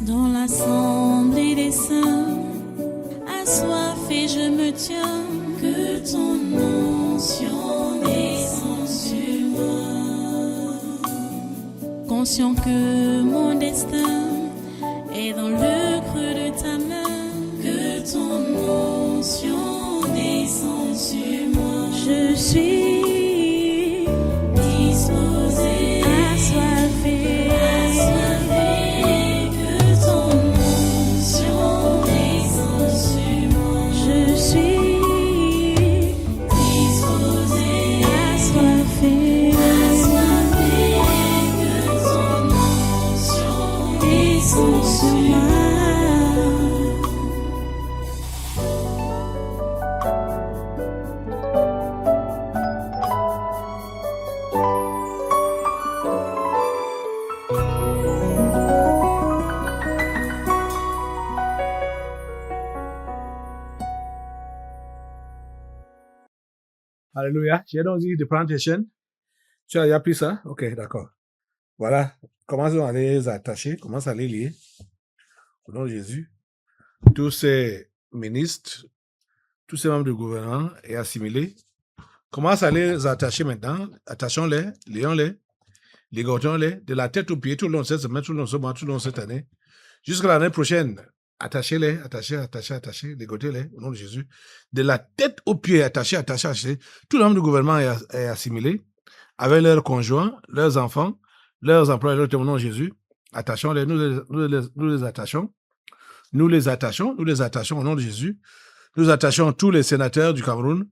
Dans l'assemblée des saints, assoiffé je me tiens, que ton onction descende sur moi. Conscient que mon destin est dans le creux de ta main, que ton onction descende sur moi. Je suis disposé, assoiffé, que ton onction descende sur moi. Je suis disposé, assoiffé, que ton onction descende sur moi. Alléluia. J'ai donc dit de prendre tes chaînes. Tu as déjà pris ça? Ok, d'accord. Voilà. Commençons à les attacher. Commence à les lier. Au nom de Jésus. Tous ces ministres, tous ces membres du gouvernement et assimilés. Commence à les attacher maintenant. Attachons-les, lions-les, ligotons-les, de la tête aux pieds, tout le long de cette semaine, tout le long de ce mois, tout le long de cette année. Jusqu'à l'année prochaine. Attachez-les, attachez, ligotez-les, au nom de Jésus. De la tête aux pieds, attachez. Tout le monde du gouvernement est assimilé, avec leurs conjoints, leurs enfants, leurs employés, au nom de Jésus. Attachons-les, nous les attachons. Nous les attachons au nom de Jésus. Nous attachons tous les sénateurs du Cameroun,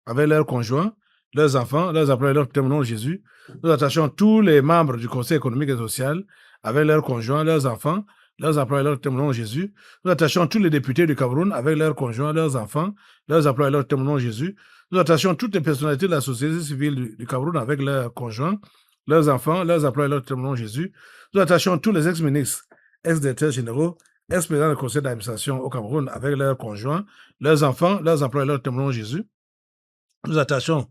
avec leurs conjoints, leurs enfants, leurs employés, au nom de Jésus. Nous attachons tous les membres du Conseil économique et social, avec leurs conjoints, leurs enfants, leurs employés, au nom de Jésus. Nous attachons tous les députés du Cameroun avec leurs conjoints, leurs enfants, leurs employés, au nom de Jésus. Nous attachons toutes les personnalités de la société civile du Cameroun avec leurs conjoints, leurs enfants, leurs employés, au nom de Jésus. Nous attachons tous les ex-ministres, ex-directeurs généraux, ex-présidents du conseil d'administration au Cameroun avec leurs conjoints, leurs enfants, leurs employés, au nom de Jésus. Nous attachons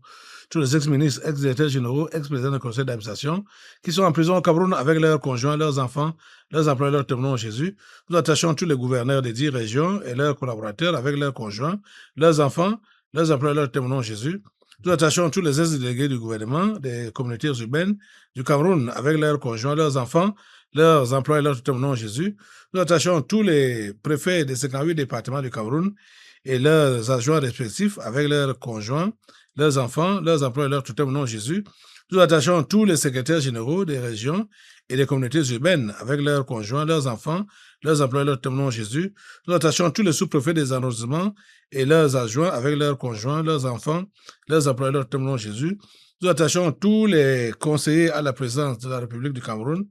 tous les ex-ministres, ex-directeurs généraux, ex-présidents du conseil d'administration qui sont en prison au Cameroun avec leurs conjoints, leurs enfants, leurs employés, au nom de Jésus. Nous attachons tous les gouverneurs des 10 régions et leurs collaborateurs avec leurs conjoints, leurs enfants, leurs employés, au nom de Jésus. Nous attachons tous les ex-délégués du gouvernement, des communautés urbaines du Cameroun avec leurs conjoints, leurs enfants, leurs employés, au nom de Jésus. Nous attachons tous les préfets des 58 départements du Cameroun et leurs adjoints respectifs avec leurs conjoints, leurs enfants, leurs employés, tout au nom de Jésus. Nous attachons tous les secrétaires généraux des régions et des communautés urbaines avec leurs conjoints, leurs enfants, leurs employés, tout au nom de Jésus. Nous attachons tous les sous-préfets des arrondissements et leurs adjoints avec leurs conjoints, leurs enfants, leurs employés, tout au nom de Jésus. Nous attachons tous les conseillers à la présidence de la République du Cameroun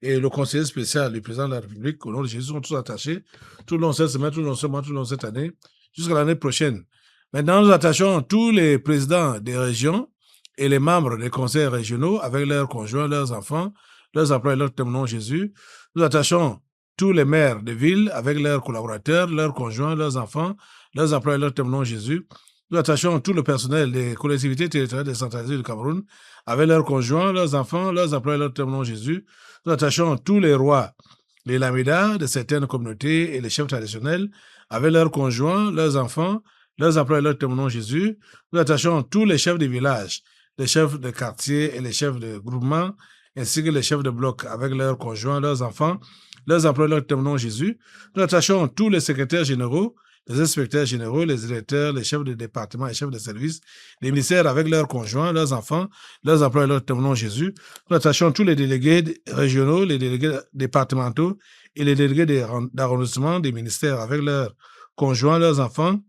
et le conseiller spécial du président de la République, au nom de Jésus, sont tous attachés tout le long de cette semaine, tout le long de ce mois, tout le long de cette année, jusqu'à l'année prochaine. Maintenant, nous attachons tous les présidents des régions et les membres des conseils régionaux avec leurs conjoints, leurs enfants, leurs employés, au nom de Jésus. Nous attachons tous les maires de villes avec leurs collaborateurs, leurs conjoints, leurs enfants, leurs employés, au nom de Jésus. Nous attachons tout le personnel des collectivités territoriales décentralisées du Cameroun avec leurs conjoints, leurs enfants, leurs employés, au nom de Jésus. Nous attachons tous les rois, les lamidas de certaines communautés et les chefs traditionnels avec leurs conjoints, leurs enfants, leurs employés, au nom de Jésus. Nous attachons tous les chefs de village, les chefs de quartier et les chefs de groupement, ainsi que les chefs de bloc avec leurs conjoints, leurs enfants, leurs employés, au nom de Jésus. Nous attachons tous les secrétaires généraux, les inspecteurs généraux, les directeurs, les chefs de département et chefs de service, les ministères avec leurs conjoints, leurs enfants, leurs employés, au nom de Jésus. Nous attachons tous les délégués régionaux, les délégués départementaux et les délégués d'arrondissement des ministères avec leurs conjoints, leurs enfants,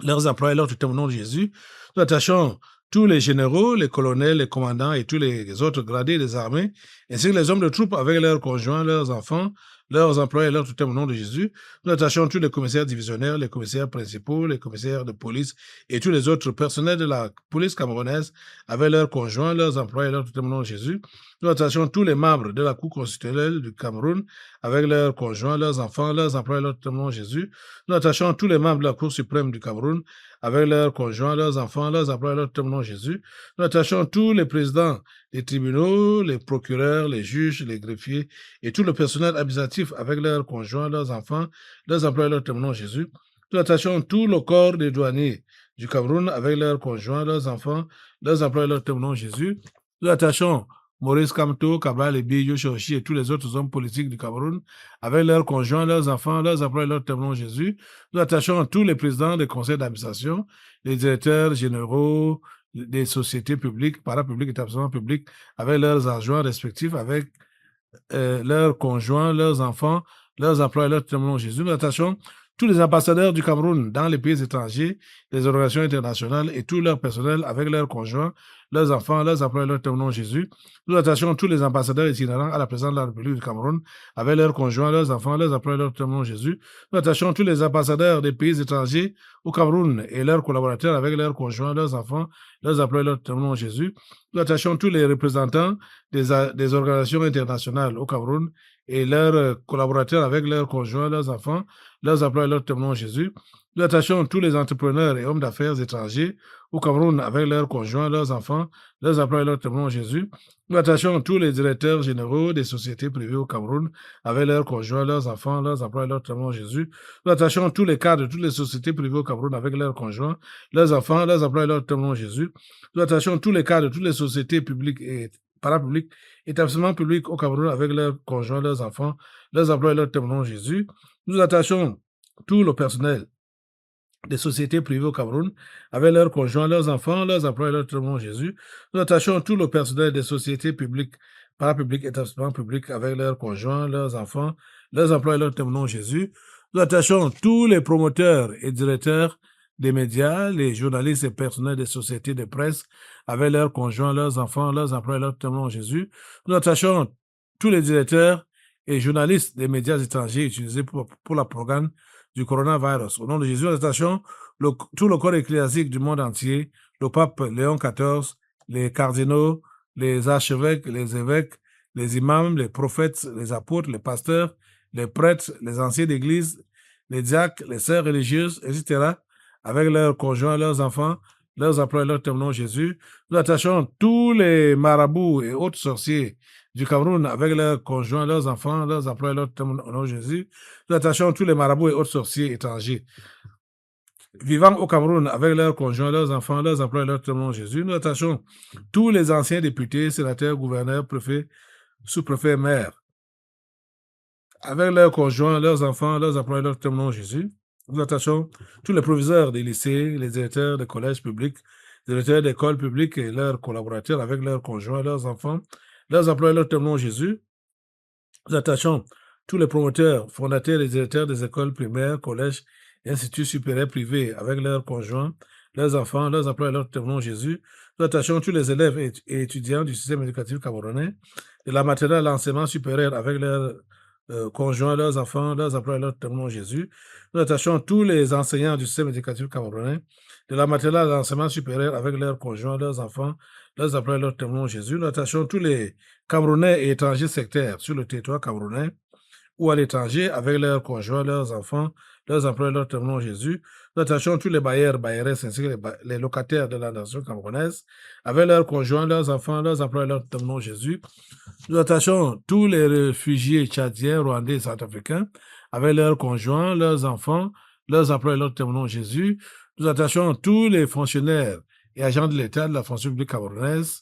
leurs employés, au nom de Jésus. Nous attachons tous les généraux, les colonels, les commandants et tous les autres gradés des armées, ainsi que les hommes de troupes avec leurs conjoints, leurs enfants, leurs employés, tout au nom de Jésus. Nous attachons tous les commissaires divisionnaires, les commissaires principaux, les commissaires de police et tous les autres personnels de la police camerounaise avec leurs conjoints, leurs employés, tout au nom de Jésus. Nous attachons tous les membres de la Cour constitutionnelle du Cameroun avec leurs conjoints, leurs enfants, leurs employés, tout au nom de Jésus. Nous attachons tous les membres de la Cour suprême du Cameroun avec leurs conjoints, leurs enfants, leurs employés, tout au nom de Jésus. Nous attachons tous les présidents les tribunaux, les procureurs, les juges, les greffiers et tout le personnel administratif avec leurs conjoints, leurs enfants, leurs employés, leurs témoins Jésus. Nous attachons tout le corps des douaniers du Cameroun avec leurs conjoints, leurs enfants, leurs employés, leurs témoins Jésus. Nous attachons Maurice Kamto, Cabral et Biyo Shoshi et tous les autres hommes politiques du Cameroun avec leurs conjoints, leurs enfants, leurs employés, leurs témoins Jésus. Nous attachons tous les présidents des conseils d'administration, les directeurs généraux des sociétés publiques, parapubliques, établissements publics, avec leurs adjoints respectifs, avec leurs conjoints, leurs enfants, leurs employés, leurs témoins Jésus. Nous attachons tous les ambassadeurs du Cameroun dans les pays étrangers, les organisations internationales et tout leur personnel avec leurs conjoints, leurs enfants, leurs employés, leurs témoins Jésus. Nous attachons tous les ambassadeurs itinérants à la présidence de la République du Cameroun avec leurs conjoints, leurs enfants, leurs employés, leurs témoins Jésus. Nous attachons tous les ambassadeurs des pays étrangers au Cameroun et leurs collaborateurs avec leurs conjoints, leurs enfants, leurs employés, leurs témoins Jésus. Nous attachons tous les représentants des organisations internationales au Cameroun et leurs collaborateurs avec leurs conjoints, leurs enfants, leurs employés, leurs témoins Jésus. Nous attachons tous les entrepreneurs et hommes d'affaires étrangers au Cameroun avec leurs conjoints, leurs enfants, leurs employés, leurs témoins Jésus. Nous attachons tous les directeurs généraux des sociétés privées au Cameroun avec leurs conjoints, leurs enfants, leurs employés, leurs témoins Jésus. Nous attachons tous les cadres de toutes les sociétés privées au Cameroun avec leurs conjoints, leurs enfants, leurs employés, leurs témoins Jésus. Nous attachons tous les cadres de toutes les sociétés publiques et parapubliques, établissements publics au Cameroun avec leurs conjoints, leurs enfants, leurs employés, leurs témoins Jésus. Nous attachons tout le personnel des sociétés privées au Cameroun avec leurs conjoints, leurs enfants, leurs employés, leurs témoins Jésus. Nous attachons tout le personnel des sociétés publiques, parapubliques, établissements publics avec leurs conjoints, leurs enfants, leurs employés, leurs témoins Jésus. Nous attachons tous les promoteurs et directeurs des médias, les journalistes et personnels des sociétés de presse avec leurs conjoints, leurs enfants, leurs employés, leurs témoins Jésus. Nous attachons tous les directeurs et journalistes des médias étrangers utilisés pour la propagande du coronavirus. Au nom de Jésus, nous attachons tout le corps ecclésiastique du monde entier, le pape Léon XIV, les cardinaux, les archevêques, les évêques, les imams, les prophètes, les apôtres, les pasteurs, les prêtres, les anciens d'église, les diacres, les sœurs religieuses, etc., avec leurs conjoints, leurs enfants, leurs employés, leurs témoins Jésus. Nous attachons tous les marabouts et autres sorciers du Cameroun avec leurs conjoints, leurs enfants, leurs employés, leurs témoins Jésus. Nous attachons tous les marabouts et autres sorciers étrangers vivant au Cameroun avec leurs conjoints, leurs enfants, leurs employés, leurs témoins Jésus. Nous attachons tous les anciens députés, sénateurs, gouverneurs, préfets, sous-préfets, maires avec leurs conjoints, leurs enfants, leurs employés, leurs témoins Jésus. Nous attachons tous les proviseurs des lycées, les directeurs des collèges publics, les directeurs d'écoles publiques et leurs collaborateurs avec leurs conjoints, leurs enfants, leurs employés, leurs témoins Jésus. Nous attachons tous les promoteurs, fondateurs et directeurs des écoles primaires, collèges et instituts supérieurs privés avec leurs conjoints, leurs enfants, leurs employés, leurs témoins Jésus. Nous attachons tous les élèves et étudiants du système éducatif camerounais, de la maternelle à l'enseignement supérieur avec leurs conjoints, leurs enfants, leurs employés, leurs témoins Jésus. Nous attachons tous les enseignants du système éducatif camerounais, de la maternelle à l'enseignement supérieur avec leurs conjoints, leurs enfants, leurs employés, leurs témoins Jésus. Nous attachons tous les Camerounais et étrangers sectaires sur le territoire camerounais ou à l'étranger avec leurs conjoints, leurs enfants, leurs employés, leurs témoins Jésus. Nous attachons tous les bailleurs, bailleresses ainsi que les locataires de la nation camerounaise avec leurs conjoints, leurs enfants, leurs employés, leurs témoins Jésus. Nous attachons tous les réfugiés tchadiens, rwandais et centrafricains avec leurs conjoints, leurs enfants, leurs employés, leurs témoins Jésus. Nous attachons tous les fonctionnaires et agents de l'État de la fonction publique camerounaise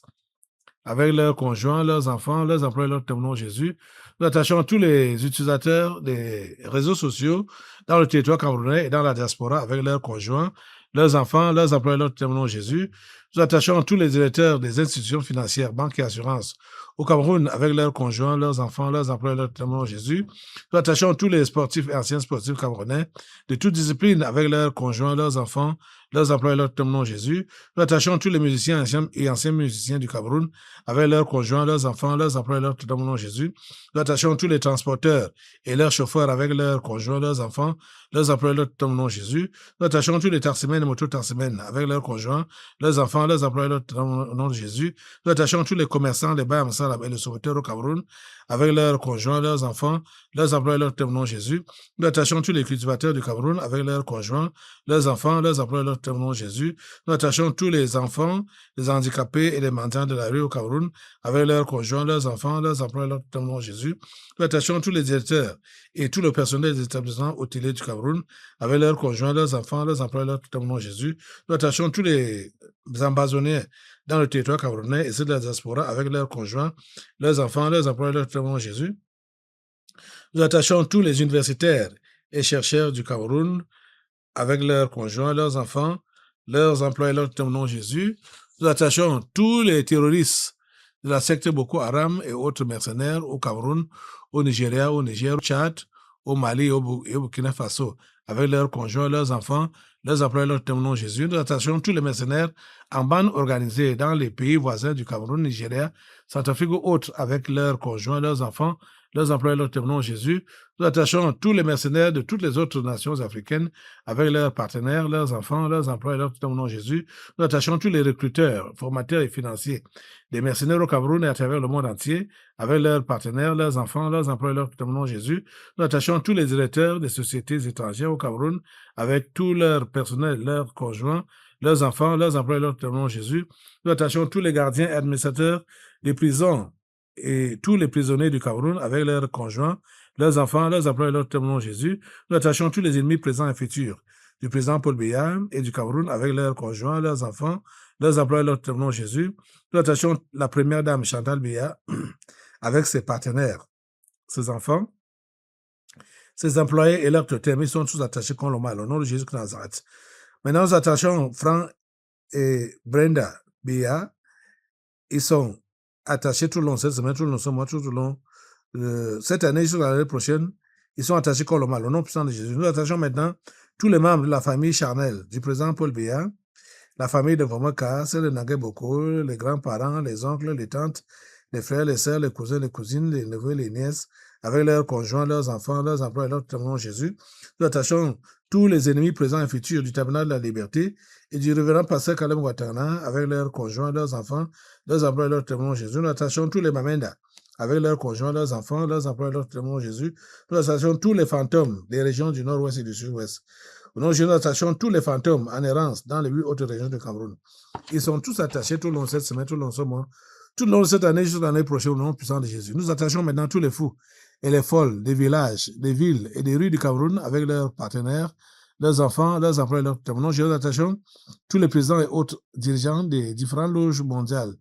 avec leurs conjoints, leurs enfants, leurs employés, leurs témoins Jésus. Nous attachons tous les utilisateurs des réseaux sociaux dans le territoire camerounais et dans la diaspora avec leurs conjoints, leurs enfants, leurs employés, leurs témoins Jésus. Nous attachons tous les directeurs des institutions financières, banques et assurances au Cameroun avec leurs conjoints, leurs enfants, leurs employés, leurs témoins Jésus. Nous attachons tous les sportifs et anciens sportifs camerounais de toutes disciplines avec leurs conjoints, leurs enfants, leurs employés, leurs témoins Jésus. Nous attachons tous les musiciens et anciens musiciens du Cameroun avec leurs conjoints, leurs enfants, leurs employés, leurs témoins Jésus. Nous attachons tous les transporteurs et leurs chauffeurs avec leurs conjoints, leurs enfants, leurs employés, leurs témoins Jésus. Nous attachons tous les taximens et moto-taximens avec leurs conjoints, leurs enfants, enfants, leurs employeurs au nom de Jésus. Nous attachons tous les commerçants, les bailleurs et les sauveteurs au Cameroun avec leurs conjoints, leurs enfants, leurs employeurs au nom de Jésus. Nous attachons tous les cultivateurs du Cameroun avec leurs conjoints, leurs enfants, leurs employeurs au nom de Jésus. Nous attachons tous les enfants, les handicapés et les mendiants de la rue au Cameroun avec leurs conjoints, leurs enfants, leurs employeurs au nom de Jésus. Nous attachons tous les directeurs et tout le personnel des établissements hôteliers du Cameroun avec leurs conjoints, leurs enfants, leurs employeurs au nom de Jésus. Nous attachons tous les ambassadeurs dans le territoire camerounais et ceux de la diaspora avec leurs conjoints, leurs enfants, leurs employeurs au nom de Jésus. Nous attachons tous les universitaires et chercheurs du Cameroun avec leurs conjoints, leurs enfants, leurs employeurs au nom de Jésus. Nous attachons tous les terroristes de la secte Boko Haram et autres mercenaires au Cameroun, au Nigeria, au Niger, au Tchad, au Mali et au Burkina Faso, avec leurs conjoints, leurs enfants, leurs employeurs au nom de Jésus. Nous attachons tous les mercenaires en bande organisée dans les pays voisins du Cameroun, Nigeria, Centrafrique ou autres, avec leurs conjoints, leurs enfants, leurs employeurs au nom de Jésus. Nous attachons tous les mercenaires de toutes les autres nations africaines avec leurs partenaires, leurs enfants, leurs employeurs au nom de Jésus. Nous attachons tous les recruteurs, formateurs et financiers des mercenaires au Cameroun et à travers le monde entier avec leurs partenaires, leurs enfants, leurs employeurs au nom de Jésus. Nous attachons tous les directeurs des sociétés étrangères au Cameroun avec tout leur personnel, leurs conjoints, leurs enfants, leurs employeurs au nom de Jésus. Nous attachons tous les gardiens et administrateurs des prisons et tous les prisonniers du Cameroun avec leurs conjoints, leurs enfants, leurs employeurs au nom de Jésus. Nous attachons tous les ennemis présents et futurs du président Paul Biya et du Cameroun avec leurs conjoints, leurs enfants, leurs employeurs au nom de Jésus. Nous attachons la première dame Chantal Biya avec ses partenaires, ses enfants, ses employés et leurs totems. Ils sont tous attachés comme le mal au nom de Jésus de Nazareth. Maintenant, nous attachons Franck et Brenda Biya. Ils sont attachés tout le long de cette semaine, tout le long de ce mois, tout le long cette année, jusqu'à l'année prochaine. Ils sont attachés comme le mal au nom puissant de Jésus. Nous attachons maintenant tous les membres de la famille charnelle du président Paul Biya, la famille de Vomaka, celle de Nagé Boko, les grands-parents, les oncles, les tantes, les frères, les sœurs, les cousins, les cousines, les neveux, les nièces, avec leurs conjoints, leurs enfants, leurs emplois et leurs témoins Jésus. Nous attachons tous les ennemis présents et futurs du tabernacle de la liberté et du révérend pasteur Caleb Ouattara avec leurs conjoints, leurs enfants, leurs emplois et leurs témoins Jésus. Nous attachons tous les Mamenda avec leurs conjoints, leurs enfants, leurs emplois et leurs témoins Jésus. Nous attachons tous les fantômes des régions du nord-ouest et du sud-ouest. Au nom de Jésus, nous attachons tous les fantômes en errance dans les 8 autres régions du Cameroun. Ils sont tous attachés tout le long de cette semaine, tout le long de ce mois, tout le long de cette année, jusqu'à l'année prochaine, au nom puissant de Jésus. Nous attachons maintenant tous les fous et les folles des villages, des villes et des rues du Cameroun avec leurs partenaires, leurs enfants, leurs emplois et leurs témoins. Au nom de Jésus, nous attachons tous les présidents et autres dirigeants des différentes loges mondiales,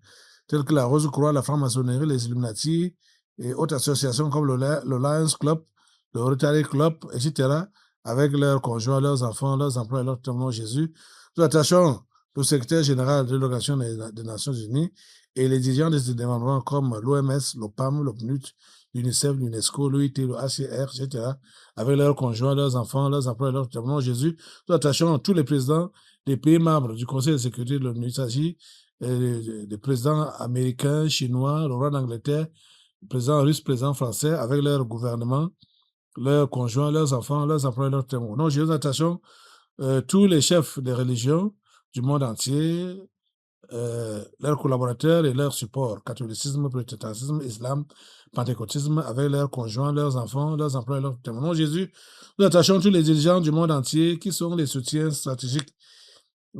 telles que la Rose-Croix, la franc-maçonnerie, les Illuminati et autres associations comme le Lions Club, le Rotary Club, etc., avec leurs conjoints, leurs enfants, leurs emplois et leurs témoins Jésus. Nous attachons le secrétaire général de l'Organisation des Nations Unies et les dirigeants des démembrements comme l'OMS, l'OPAM, le PNUD, l'UNICEF, l'UNESCO, l'OIT, le HCR, etc., avec leurs conjoints, leurs enfants, leurs emplois et leurs témoins Jésus. Nous attachons tous les présidents des pays membres du Conseil de sécurité de l'ONU. Il s'agit des présidents américains, chinois, le roi d'Angleterre, le président russe, le président français, avec leur gouvernement, leurs conjoints, leurs enfants, leurs emplois et leurs témoins. Donc, nous attachons tous les chefs des religions du monde entier, leurs collaborateurs et leurs supports, catholicisme, protestantisme, islam, pentecôtisme, avec leurs conjoints, leurs enfants, leurs emplois et leurs témoins. Donc, Jésus, nous attachons tous les dirigeants du monde entier qui sont les soutiens stratégiques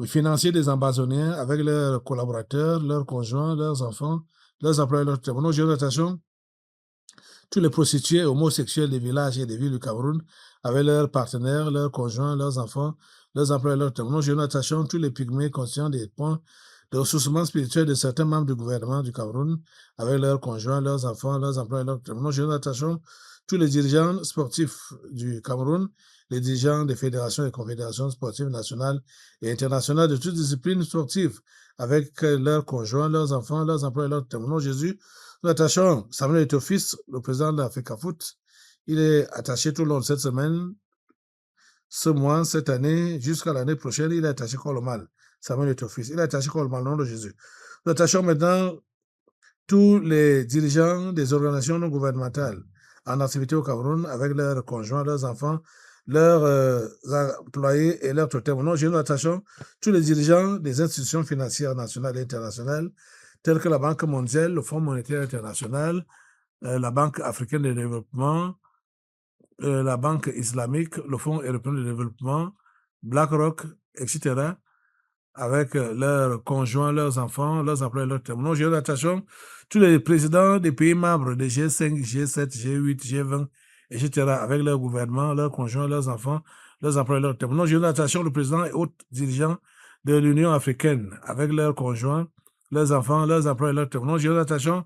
financiers des ambassadeurs avec leurs collaborateurs, leurs conjoints, leurs enfants, leurs emplois et leurs témoins. Donc, Jésus, nous attachons tous les prostituées homosexuels des villages et des villes du Cameroun, avec leurs partenaires, leurs conjoints, leurs enfants, leurs emplois et leurs témoins. Nous attachons tous les pygmées conscients des points de ressourcement spirituel de certains membres du gouvernement du Cameroun, avec leurs conjoints, leurs enfants, leurs emplois et leurs témoins. Nous attachons tous les dirigeants sportifs du Cameroun, les dirigeants des fédérations et confédérations sportives nationales et internationales de toutes disciplines sportives, avec leurs conjoints, leurs enfants, leurs emplois et leurs témoins. Jésus, nous attachons Samuel Eto'o-Fils, le président de l'Africa Foot. Il est attaché tout le long de cette semaine, ce mois, cette année, jusqu'à l'année prochaine. Il est attaché comme le mal. Samuel Eto'o-Fils. Il est attaché comme le mal au nom de Jésus. Nous attachons maintenant tous les dirigeants des organisations non gouvernementales en activité au Cameroun avec leurs conjoints, leurs enfants, leurs employés et leurs tuteurs. Au nom de Jésus, nous attachons tous les dirigeants des institutions financières nationales et internationales, telles que la Banque mondiale, le Fonds monétaire international, la Banque africaine de développement, la Banque islamique, le Fonds européen de développement, BlackRock, etc., avec leurs conjoints, leurs enfants, leurs employés, leurs témoins. Nous attachons tous les présidents des pays membres de G5, G7, G8, G20, etc., avec leurs gouvernements, leurs conjoints, leurs enfants, leurs employés, leurs témoins. Nous attachons le président et autres dirigeants de l'Union africaine, avec leurs conjoints, leurs enfants, leurs employés, leurs témoins. Nous attachons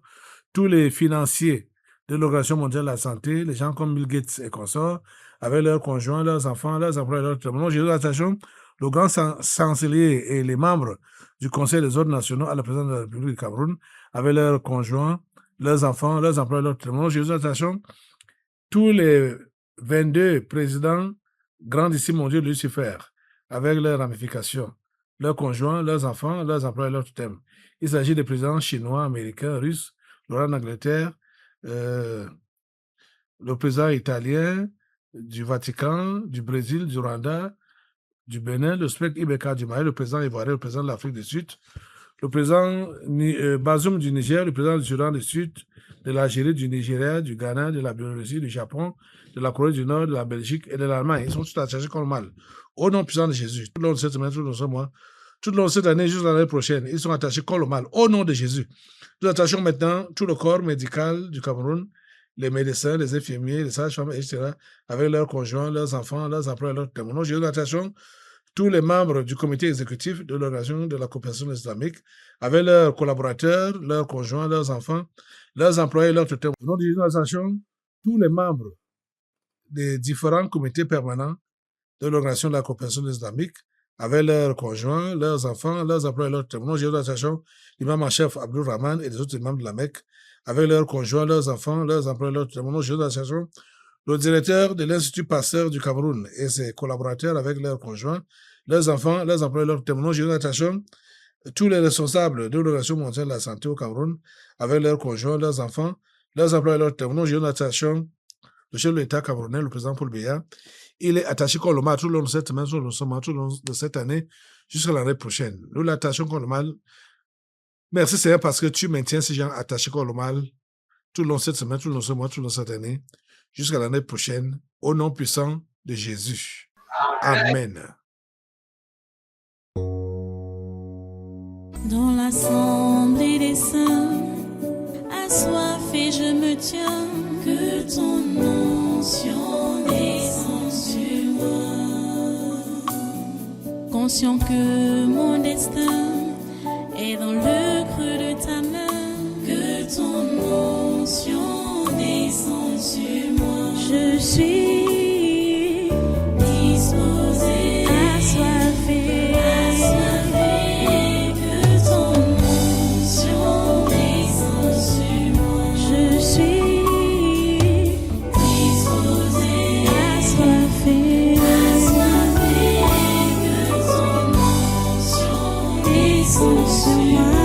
tous les financiers de l'Organisation mondiale de la santé, les gens comme Bill Gates et consorts, avec leurs conjoints, leurs enfants, leurs employés, leurs témoins. Nous attachons le grand chancelier et les membres du Conseil des ordres nationaux à la présidence de la République du Cameroun, avec leurs conjoints, leurs enfants, leurs employés, leurs témoins. Nous attachons tous les 22 présidents grandissimes mondiaux de Lucifer, avec leurs ramifications, leurs conjoints, leurs enfants, leurs employés, leurs tutelles. Il s'agit des présidents chinois, américains, russes, le roi d'Angleterre, le président italien, du Vatican, du Brésil, du Rwanda, du Bénin, le spectre Ibeka du Mali, le président ivoirien, le président de l'Afrique du Sud, le président Bazoum du Niger, le président du Soudan du Sud, de l'Algérie, du Nigeria, du Ghana, de la Biélorussie, du Japon, de la Corée du Nord, de la Belgique et de l'Allemagne. Ils sont tous attachés comme mal. Au nom puissant de Jésus, tout le long de cette semaine, tout le long de ce mois, tout le long de cette année, jusqu'à l'année prochaine, ils sont attachés comme le mal. Au nom de Jésus. Nous attachons maintenant tout le corps médical du Cameroun, les médecins, les infirmiers, les sages-femmes, etc., avec leurs conjoints, leurs enfants, leurs employés, leurs témoins. Nous attachons tous les membres du comité exécutif de l'Organisation de la coopération islamique, avec leurs collaborateurs, leurs conjoints, leurs enfants, leurs employés, leurs tuteurs. Nous attachons tous les membres des différents comités permanents de l'Organisation de la coopération islamique, avec leurs conjoints, leurs enfants, leurs employés, leurs témoins. Nous attachons l'imam en chef Abdul Rahman et les autres imams de la Mecque, avec leurs conjoints, leurs enfants, leurs employés, leurs témoins. Nous attachons le directeur de l'Institut Pasteur du Cameroun et ses collaborateurs avec leurs conjoints, leurs enfants, leurs employés, leurs témoins. Nous attachons tous les responsables de l'Organisation mondiale de la santé au Cameroun avec leurs conjoints, leurs enfants, leurs employés, leurs témoins. Nous attachons le chef de l'État camerounais, le président Paul Biya. Il est attaché comme le mal tout le long de cette semaine, tout le long de cette année, jusqu'à l'année prochaine. Nous l'attachons comme le mal. Merci Seigneur parce que tu maintiens ces gens attachés comme le mal tout le long de cette semaine, tout le long de ce mois, tout le long de cette année, jusqu'à l'année prochaine, au nom puissant de Jésus. Amen. Dans l'assemblée des saints, assoiffé je me tiens, que ton onction descende sur moi. Conscient que mon destin est dans le creux de ta main, que ton onction descende sur moi. Je suis disposé, assoiffé. Sur moi.